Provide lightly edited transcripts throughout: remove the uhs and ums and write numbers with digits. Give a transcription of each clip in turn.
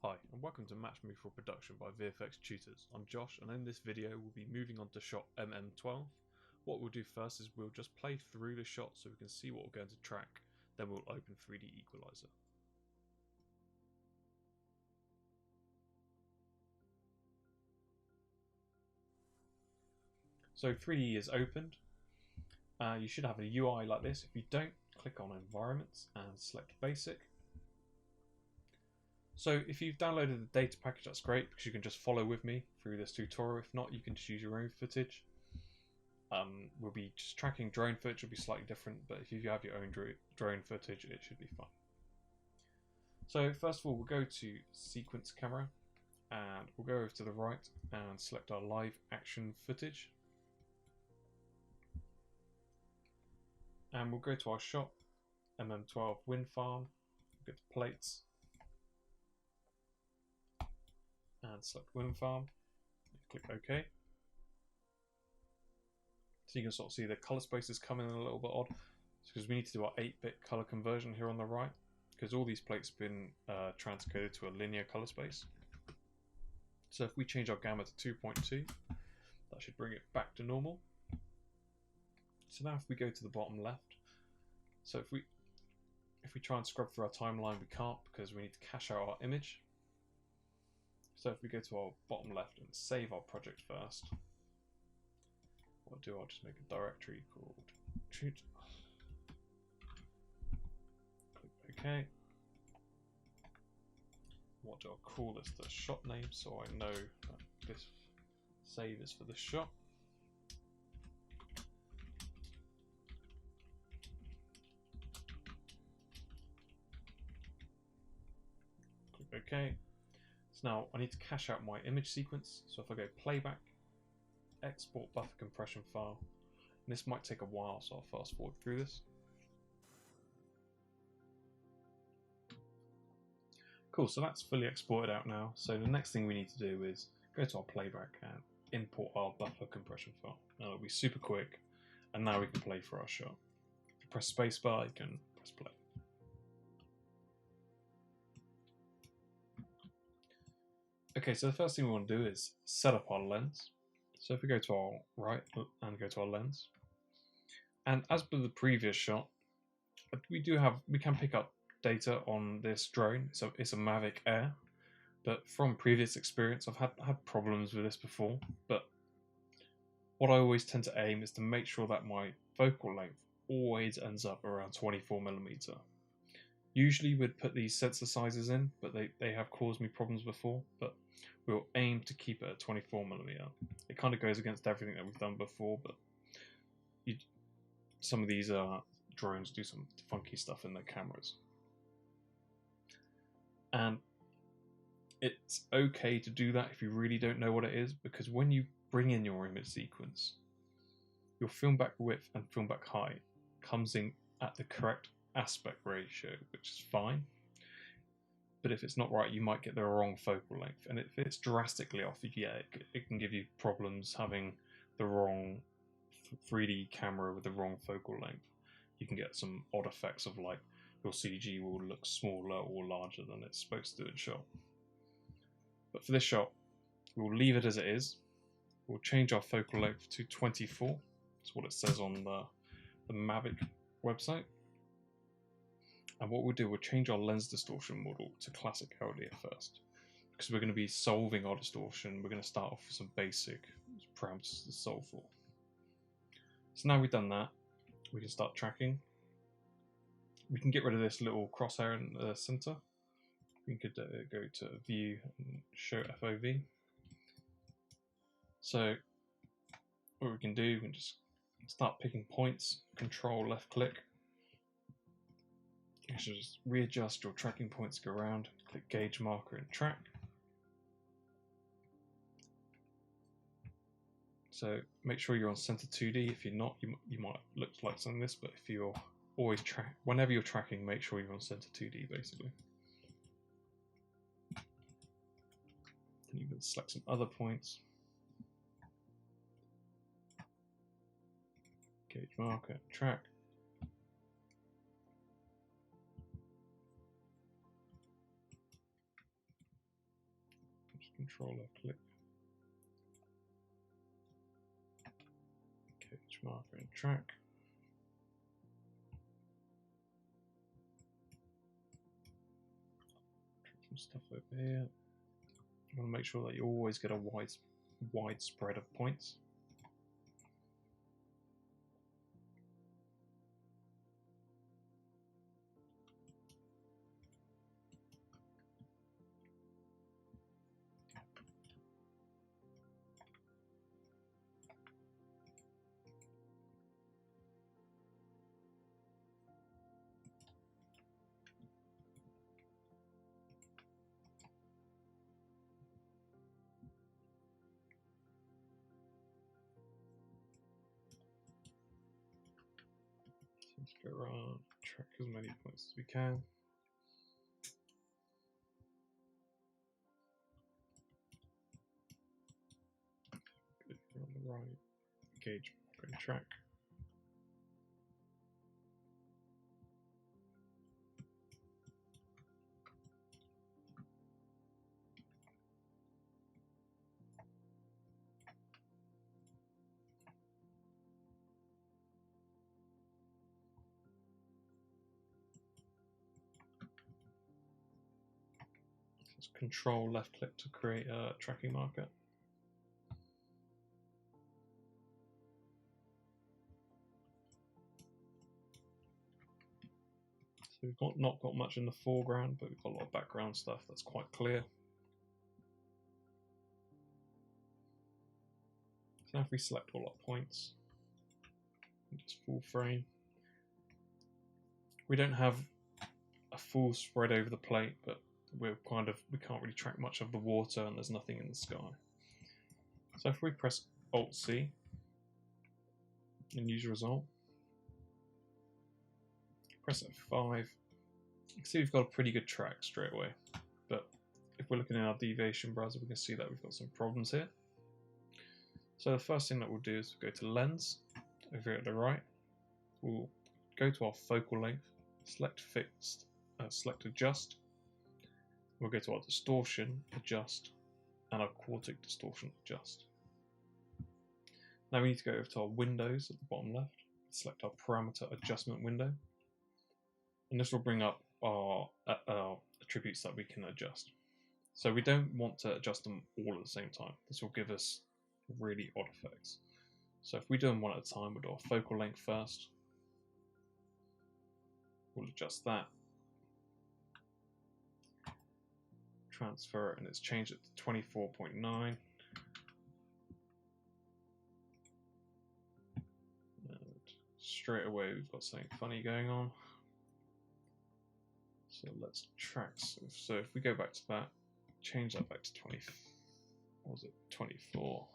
Hi, and welcome to Matchmove for Production by VFX Tutors. I'm Josh, and in this video we'll be moving on to shot MM012. What we'll do first is we'll just play through the shot so we can see what we're going to track, then we'll open 3DEqualizer. So 3D is opened. You should have a UI like this. If you don't, click on Environments and select Basic. So if you've downloaded the data package, that's great because you can just follow with me through this tutorial. If not, you can just use your own footage. We'll be just tracking drone footage, will be slightly different, but if you have your own drone footage, it should be fine. So first of all, we'll go to Sequence Camera, and we'll go over to the right and select our live action footage. And we'll go to our shot, MM012 wind farm, go to plates, and select wind farm, click OK. So you can sort of see the color spaces coming in a little bit odd, because we need to do our 8-bit color conversion here on the right, because all these plates have been transcoded to a linear color space. So if we change our gamma to 2.2, that should bring it back to normal. So now if we go to the bottom left, so if we try and scrub through our timeline, we can't because we need to cache out our image. So if we go to our bottom left and save our project first, what I'll do, I'll just make a directory called Tutors. Click OK. What do I call this? The shot name, so I know that this save is for the shot. Click OK. So now I need to cache out my image sequence. So if I go playback, export buffer compression file, and this might take a while, so I'll fast forward through this. Cool, so that's fully exported out now. So the next thing we need to do is go to our playback and import our buffer compression file. Now it'll be super quick, and now we can play for our shot. If you press spacebar, you can press play. Okay, so the first thing we want to do is set up our lens. So if we go to our right and go to our lens, and as per the previous shot, we can pick up data on this drone. So it's a Mavic Air, but from previous experience, I've had problems with this before. But what I always tend to aim is to make sure that my focal length always ends up around 24mm. Usually we'd put these sensor sizes in, but they have caused me problems before, but we'll aim to keep it at 24mm. It kind of goes against everything that we've done before, but some of these drones do some funky stuff in their cameras. And it's okay to do that if you really don't know what it is, because when you bring in your image sequence, your film back width and film back height comes in at the correct aspect ratio, which is fine. But if it's not right, you might get the wrong focal length, and if it's drastically off, yeah, it can give you problems having the wrong 3D camera with the wrong focal length. You can get some odd effects of like your CG will look smaller or larger than it's supposed to in shot. But for this shot, we'll leave it as it is. We'll change our focal length to 24. That's what it says on the Mavic website. And what we'll do, we'll change our lens distortion model to classic LDF first, because we're going to be solving our distortion. We're going to start off with some basic parameters to solve for. So now we've done that, we can start tracking. We can get rid of this little crosshair in the center. We could go to View and Show FOV. So what we can do, we can just start picking points, Control left click. You should just readjust your tracking points, go around, click Gauge Marker and Track. So make sure you're on Center 2D. If you're not, you might look like something like this, but if you're always whenever you're tracking, make sure you're on Center 2D basically. Then you can select some other points. Gauge Marker, Track. Control left click. Cage marker and track. Some stuff over here. You want to make sure that you always get a wide spread of points. Let's go around, track as many points as we can. Good, on the right, gauge marker and track. Control left click to create a tracking marker. So we've not got much in the foreground, but we've got a lot of background stuff that's quite clear. So now if we select all our points, and just full frame, we don't have a full spread over the plate, but we can't really track much of the water, and there's nothing in the sky. So if we press Alt C and use result, press F5, you can see we've got a pretty good track straight away. But if we're looking in our deviation browser, we can see that we've got some problems here. So the first thing that we'll do is go to Lens over here at the right. We'll go to our focal length, select Fixed, select Adjust. We'll go to our distortion, adjust, and our quartic distortion, adjust. Now we need to go over to our windows at the bottom left, select our parameter adjustment window, and this will bring up our attributes that we can adjust. So we don't want to adjust them all at the same time. This will give us really odd effects. So if we do them one at a time, we'll do our focal length first. We'll adjust that. Transfer it, and it's changed it to 24.9. And straight away we've got something funny going on. So let's track. So if we go back to that, change that back to 20. What was it? 24.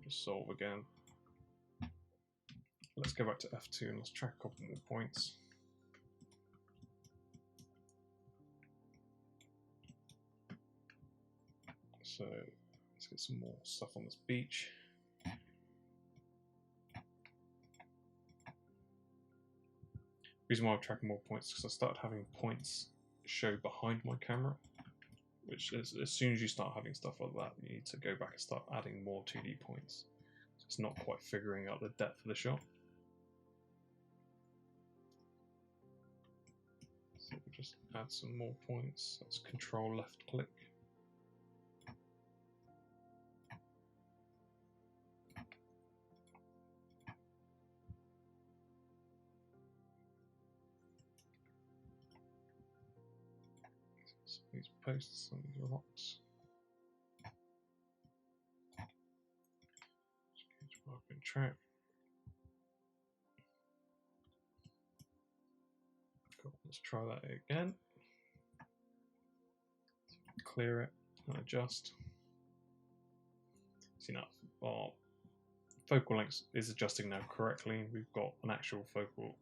Just solve again. Let's go back to F2 and let's track a couple more points. So let's get some more stuff on this beach. The reason why I'm tracking more points is because I started having points show behind my camera, which is, as soon as you start having stuff like that, you need to go back and start adding more 2D points. So it's not quite figuring out the depth of the shot. So we'll just add some more points. Let's control left click. These posts on these rocks. Sketch mark and track. Cool. Let's try that again. Clear it and adjust. See now our focal length is adjusting now correctly. We've got an actual focal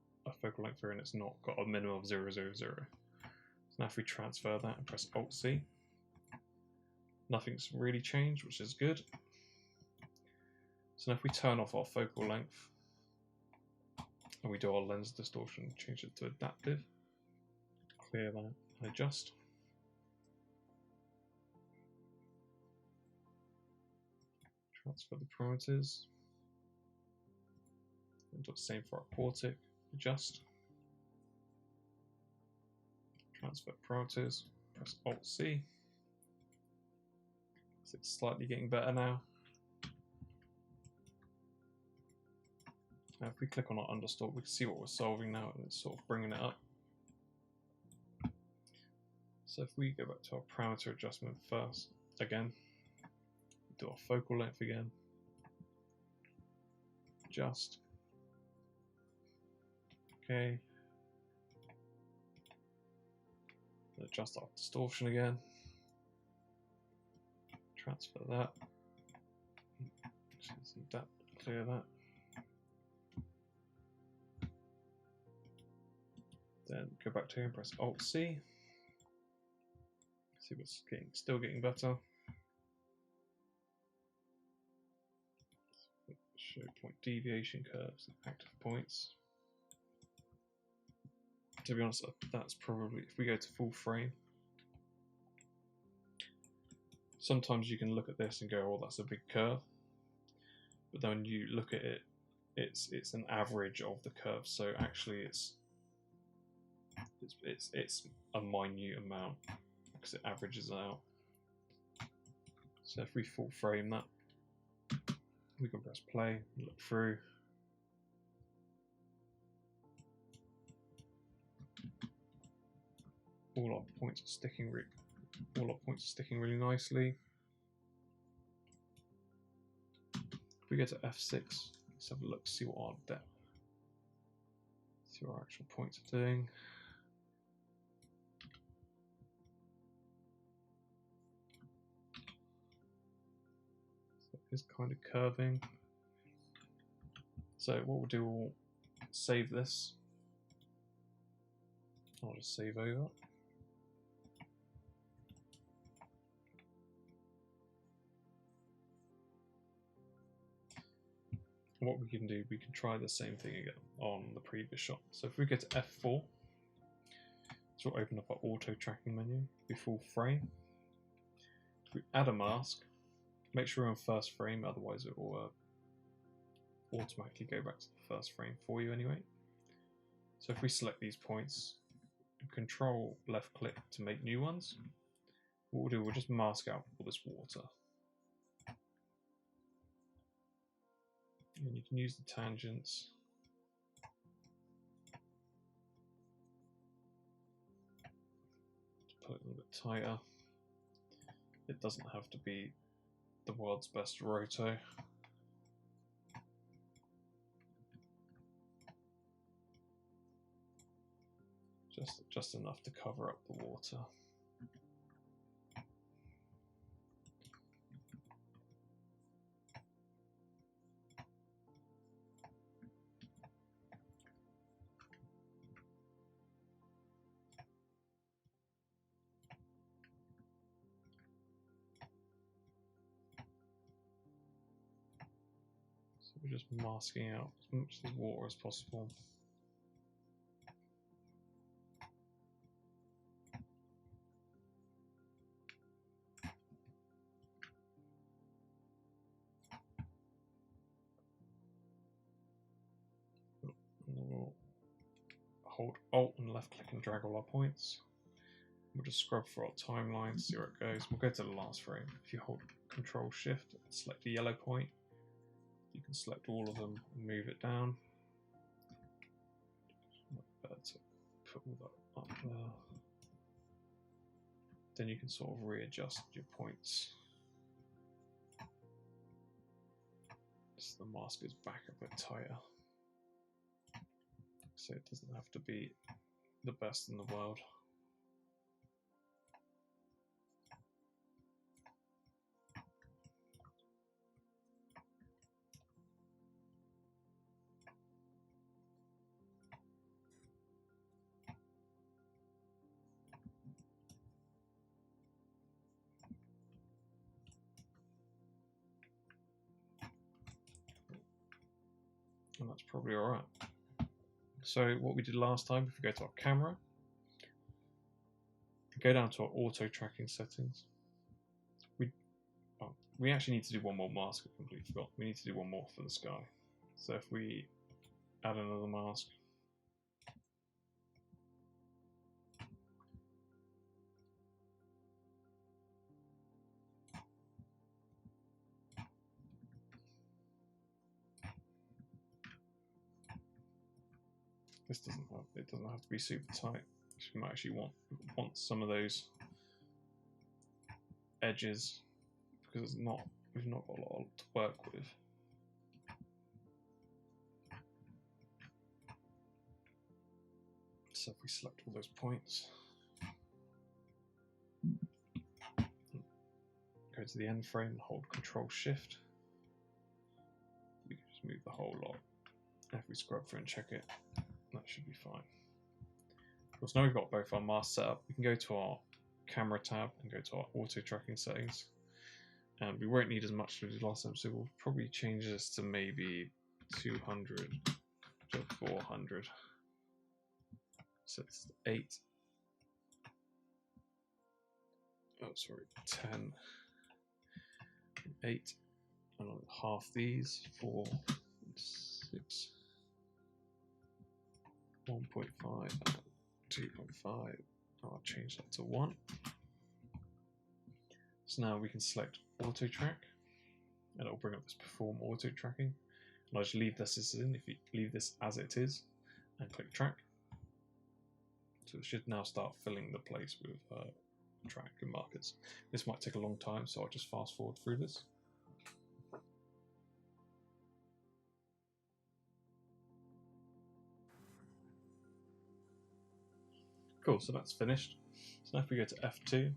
length here, and it's not got a minimum of 0, 0, 0. Now if we transfer that and press Alt C, nothing's really changed, which is good. So now if we turn off our focal length and we do our lens distortion, change it to adaptive, clear that and adjust. Transfer the parameters. And do the same for our quartic. Adjust. Transfer parameters. Press Alt-C. So it's slightly getting better now. Now if we click on our understalk, we can see what we're solving now, and it's sort of bringing it up. So if we go back to our parameter adjustment first, again, do our focal length again, adjust, okay, adjust our distortion again, transfer that, clear that, then go back to here and press Alt-C. See what's still getting better. Show point deviation curves and active points. To be honest, that's probably, if we go to full frame, sometimes you can look at this and go, oh, that's a big curve. But then when you look at it, it's an average of the curve. So actually it's a minute amount, because it averages out. So if we full frame that, we can press play, look through. All our points are sticking really nicely. If we go to F6, let's have a look, see what our depth, see what our actual points are doing. Is kind of curving. So what we'll do, we'll save this. I'll just save over. What we can do, we can try the same thing again on the previous shot. So if we go to F4, so we'll open up our auto tracking menu, we full frame. If we add a mask, make sure we're on first frame, otherwise it will automatically go back to the first frame for you anyway. So if we select these points, control left click to make new ones, what we'll do, we'll just mask out all this water. And you can use the tangents. To put it a little bit tighter. It doesn't have to be the world's best roto. Just enough to cover up the water. So we're just masking out as much of the water as possible. We'll hold Alt and left click and drag all our points. We'll just scrub for our timeline, see where it goes. We'll go to the last frame. If you hold Control Shift and select the yellow point, you can select all of them and move it down. Better to put all that up there. Then you can sort of readjust your points. So the mask is back a bit tighter. So it doesn't have to be the best in the world. And that's probably all right. So what we did last time, if we go to our camera, go down to our auto tracking settings, we actually need to do one more mask. I completely forgot. We need to do one more for the sky. So if we add another mask, this doesn't have, it doesn't have to be super tight. We might actually want some of those edges because it's not, we've not got a lot to work with. So if we select all those points, go to the end frame and hold Control Shift, we can just move the whole lot. And if we scrub through and check it, that should be fine. Of course, now we've got both our masks set up, we can go to our camera tab and go to our auto tracking settings. And we won't need as much as we did last time, so we'll probably change this to maybe 200 to 400. So it's 8. Oh, sorry, 10, 8, and on half these, 4, 6, 1.5, 2.5. I'll change that to 1. So now we can select auto track, and it'll bring up this perform auto tracking. And I'll just leave this as in. If you leave this as it is, and click track, so it should now start filling the place with track and markers. This might take a long time, so I'll just fast forward through this. Cool, so that's finished. So now if we go to F2,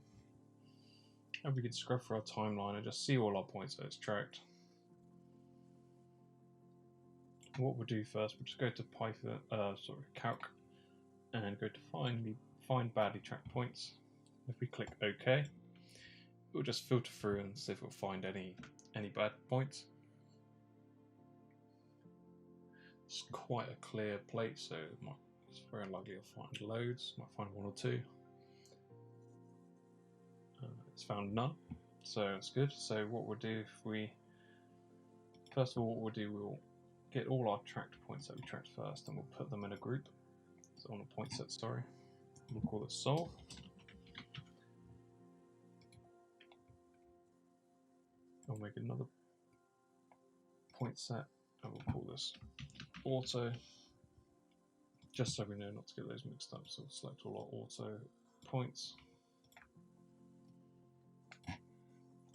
and we can scrub through our timeline and just see all our points that it's tracked. What we'll do first, we'll just go to Python, Calc, and go to find badly tracked points. If we click OK, it will just filter through and see if it'll find any bad points. It's quite a clear plate, so it's very unlikely you'll find loads. Might find 1 or 2. It's found none, so it's good. So what we'll do, first of all, we'll get all our tracked points that we tracked first, and we'll put them in a group. So on a point set, sorry. We'll call it solve. We'll make another point set, and we'll call this auto, just so we know not to get those mixed up. So we'll select all our auto points.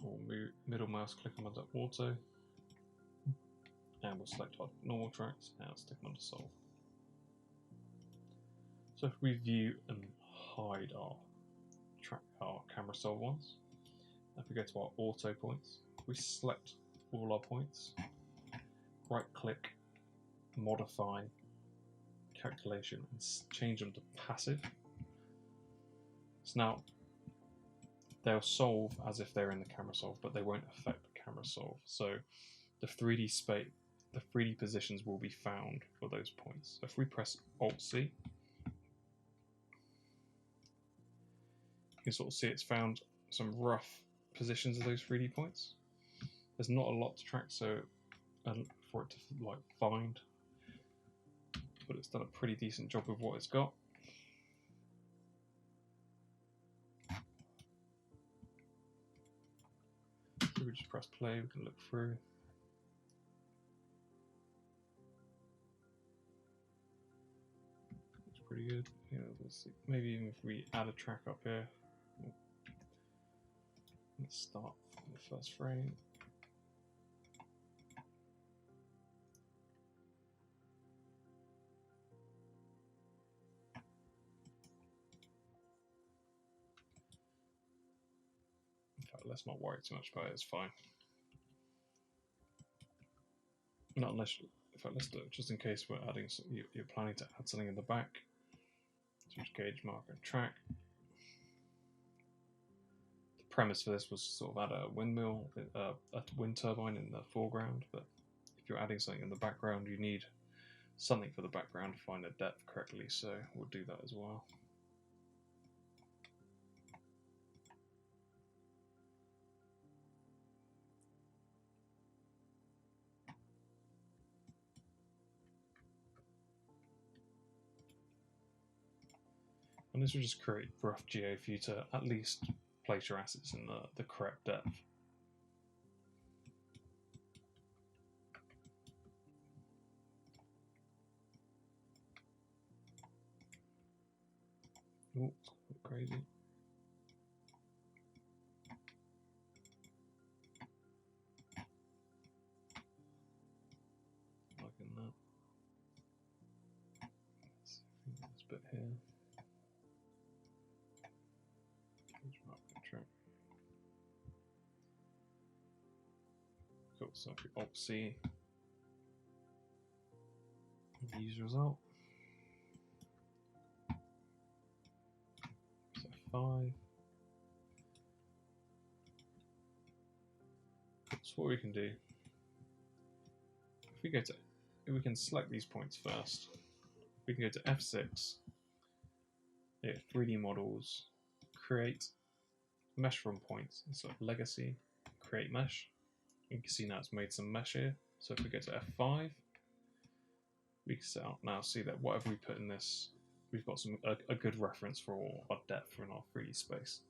We'll middle mouse click them under auto, and we'll select our normal tracks and stick them under solve. So if we view and hide our camera solve ones, if we go to our auto points, we select all our points, right click, modify, calculation, and change them to passive. So now they'll solve as if they're in the camera solve, but they won't affect the camera solve. So the 3D space, the 3D positions will be found for those points. So if we press Alt-C, you can sort of see it's found some rough positions of those 3D points. There's not a lot to track, so for it to find, but it's done a pretty decent job with what it's got. So we just press play, we can look through. It's pretty good. Yeah, let's see. Maybe even if we add a track up here. Let's start from the first frame. In fact, let's not worry too much about it, it's fine. Not unless, in fact, let's do it just in case we're adding, you're planning to add something in the back. Switch gauge, marker, track. The premise for this was sort of add a windmill, a wind turbine in the foreground, but if you're adding something in the background, you need something for the background to find the depth correctly, so we'll do that as well. And this will just create rough geo for you to at least place your assets in the correct depth. Oh, it's a bit crazy. Liking that. Let's see this bit here. Cool, so if we Alt-C, use result. So 5. So what we can do, if we can select these points first. We can go to F6, hit 3D models, create mesh from points, and select legacy, create mesh. You can see now it's made some mesh here. So if we go to F5, we can now see that whatever we put in this, we've got a good reference for our depth in our 3D space.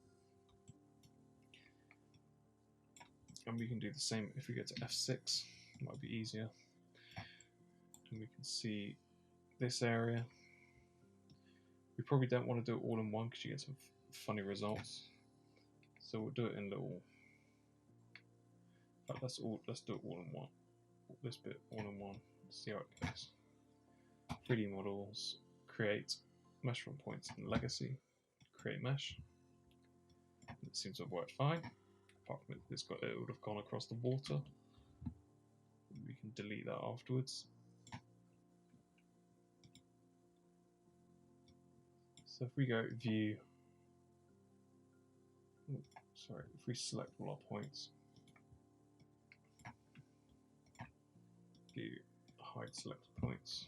And we can do the same if we go to F6, it might be easier. And we can see this area. We probably don't want to do it all in one because you get some funny results. So we'll do it in little. In fact, let's do it all in one. This bit all in one. See how it goes. 3D models, create mesh from points and legacy, create mesh. It seems to have worked fine. Apart from it would have gone across the water. We can delete that afterwards. So if we go view, if we select all our points, view, hide selected points,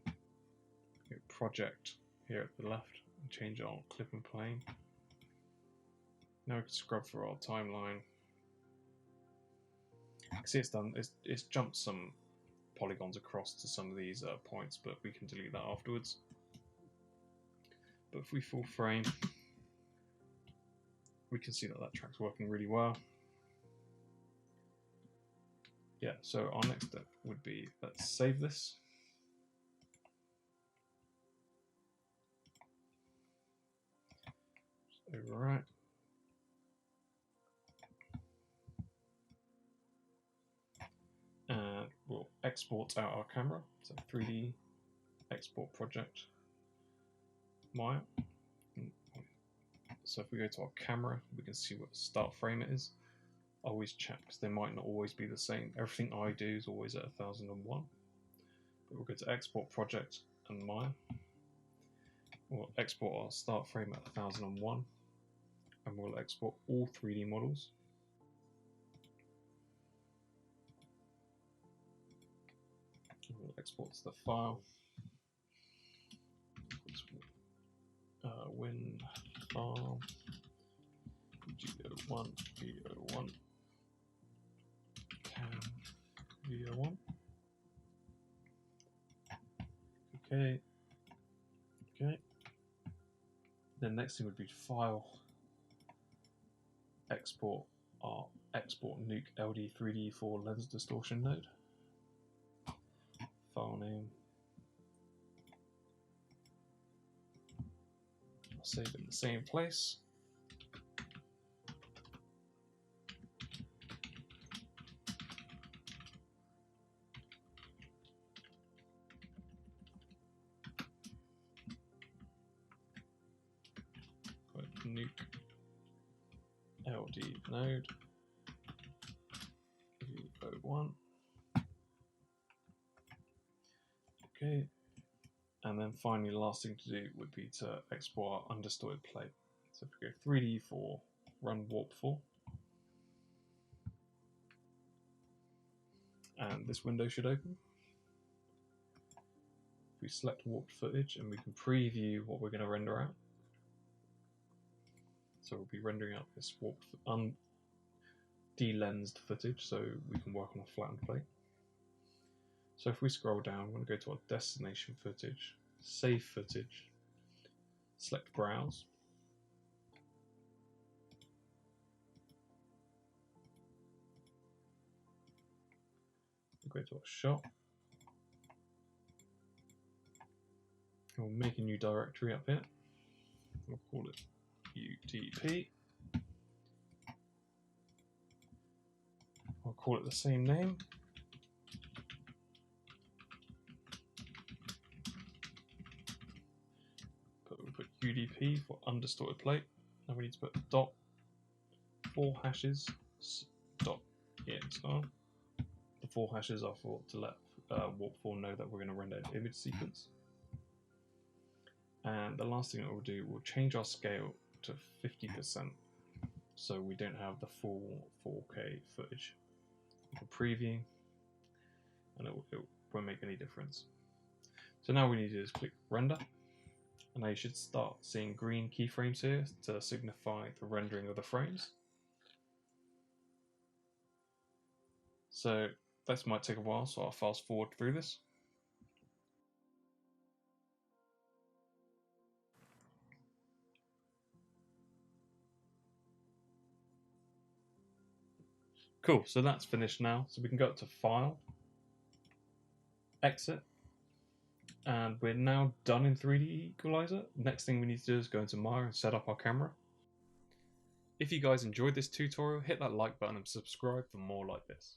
go project here at the left and change it on clip and plane. Now we can scrub through our timeline. You can see it's done. It's jumped some polygons across to some of these points, but we can delete that afterwards. But if we full frame, we can see that track's working really well. Yeah, so our next step would be, let's save this. Just overwrite. And we'll export out our camera. So 3D export project Maya. So if we go to our camera, we can see what start frame it is. I always check because they might not always be the same. Everything I do is always at 1001. But we'll go to export project and Maya. We'll export our start frame at 1001, and we'll export all 3D models. We'll export to the file. Win file VO1 cam VO1. Okay. The next thing would be file export our export nuke LD 3D4 lens distortion node. File name. I'll save it in the same place. Nuke LD node VO1. Okay, and then finally the last thing to do would be to export our undistorted plate. So if we go 3D4, run warp 4, and this window should open. We select warped footage and we can preview what we're going to render out. So we'll be rendering out this warped, de-lensed footage, so we can work on a flattened plate. So if we scroll down, we're going to go to our destination footage, save footage, select browse. We'll go to our shop. We'll make a new directory up here. We'll call it UTP. I'll call it the same name. We put UDP for undistorted plate. Now we need to put dot 4 hashes dot EXR. The 4 hashes are for to let Warp4 know that we're going to render an image sequence. And the last thing that we'll do, we'll change our scale to 50%, so we don't have the full 4K footage. We'll preview, and it won't make any difference. So now we need to do is click render, and now you should start seeing green keyframes here to signify the rendering of the frames. So this might take a while, so I'll fast forward through this. Cool, so that's finished now. So we can go up to File, Exit, and we're now done in 3DEqualizer. Next thing we need to do is go into Maya and set up our camera. If you guys enjoyed this tutorial, hit that like button and subscribe for more like this.